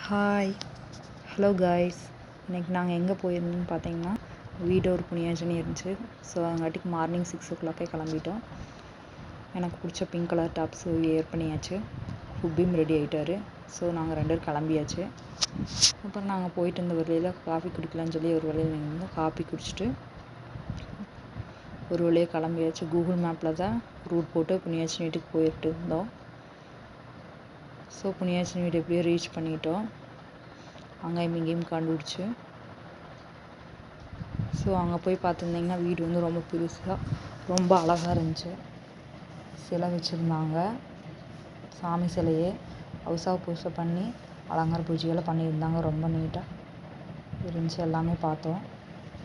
Hi hello guys. இன்றைக்கி நாங்கள் எங்கே போயிருந்தோம்னு பார்த்தீங்கன்னா வீடு ஒரு புண்ணியார்ச்சனை இருந்துச்சு. ஸோ அங்காட்டிக்கு மார்னிங் 6 o'clock கிளம்பிட்டோம். எனக்கு பிடிச்ச பிங்க் கலர் டாப்ஸ் வியர் பண்ணியாச்சு. ஃபுப்பீம் ரெடி ஆகிட்டார். ஸோ நாங்கள் 2 பேரும் கிளம்பியாச்சு. அப்புறம் நாங்கள் போயிட்டு இருந்த வழியில் காஃபி குடிக்கலான்னு சொல்லி ஒரு வழியில் நின்று காஃபி குடிச்சிட்டு ஒரு வழியாக கிளம்பியாச்சு. கூகுள் மேப்பில் தான் ரூட் போட்டு புண்ணியார்ச்சனை வீட்டுக்கு போயிட்டு இருந்தோம். ஸோ புண்ணியார்ச்சனை வீடு எப்படியோ ரீச் பண்ணிட்டோம். அங்கேயும் இங்கேயும் கண்டுபிடிச்சி. ஸோ அங்கே போய் பார்த்துருந்திங்கன்னா வீடு வந்து ரொம்ப பெருசாக ரொம்ப அழகாக இருந்துச்சு. சிலை வச்சுருந்தாங்க. சாமி சிலையே ஹவுஸாக பூஜை பண்ணி அலங்கார பூஜையெல்லாம் பண்ணியிருந்தாங்க. ரொம்ப நீட்டாக இருந்துச்சு. எல்லாமே பார்த்தோம்.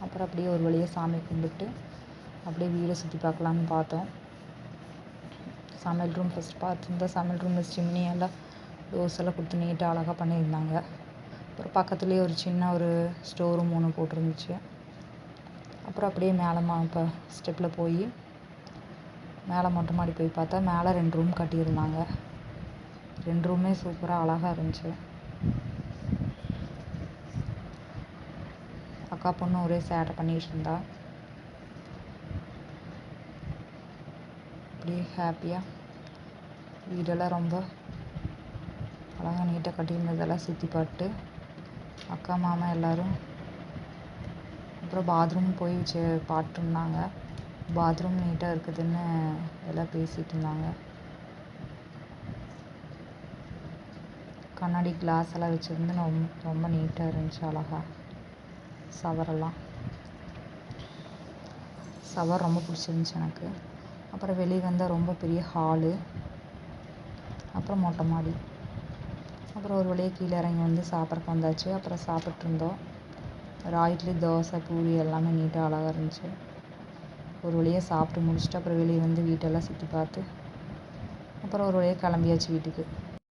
அப்புறம் அப்படியே ஒரு வழியாக சாமி கும்பிட்டு அப்படியே வீடை சுற்றி பார்க்கலான்னு பார்த்தோம். சமையல் ரூம் ஃபஸ்ட் பார்த்துருந்தா சமையல் ரூமில் சிம்னி எல்லாம் டோர்ஸ் எல்லாம் கொடுத்து நீட்டாக அழகாக பண்ணியிருந்தாங்க. அப்புறம் பக்கத்துலேயே ஒரு சின்ன ஒரு ஸ்டோர் ரூம் ஒன்று போட்டிருந்துச்சு. அப்புறம் அப்படியே மேலே இப்போ ஸ்டெப்பில் போய் மேலே மொட்டை மாடி போய் பார்த்தா மேலே 2 ரூம் கட்டியிருந்தாங்க. 2 ரூமே சூப்பராக அழகாக இருந்துச்சு. அக்கா பொண்ணு ஒரே சேட்டை பண்ணிகிட்டு இருந்தா. அப்படியே ஹாப்பியாக வீடெல்லாம் ரொம்ப அழகாக நீட்டாக கட்டியிருந்ததெல்லாம் சுற்றி பார்த்துட்டு அக்கா மாமா எல்லோரும் அப்புறம் பாத்ரூம் போய் பார்த்துருந்தாங்க. பாத்ரூம் நீட்டாக இருக்குதுன்னு எல்லாம் பேசிகிட்டு இருந்தாங்க. கண்ணாடி கிளாஸ் எல்லாம் வச்சுருந்து ரொம்ப நீட்டாக இருந்துச்சு. அழகாக ஷவர் ரொம்ப பிடிச்சிருந்துச்சி எனக்கு. அப்புறம் வெளியே வந்தால் ரொம்ப பெரிய ஹாலு. அப்புறம் மொட்டை மாடி. அப்புறம் ஒரு வழியாக கீழே இறங்கி வந்து சாப்பிட்றக்கு வந்தாச்சு. அப்புறம் சாப்பிட்ருந்தோம். இட்லி தோசை பூரி எல்லாமே நீட்டாக அழகாக இருந்துச்சு. ஒரு வழியாக சாப்பிட்டு முடிச்சுட்டு அப்புறம் வெளியே வந்து வீட்டெல்லாம் சுற்றி பார்த்து அப்புறம் ஒரு வழியாக கிளம்பியாச்சு வீட்டுக்கு.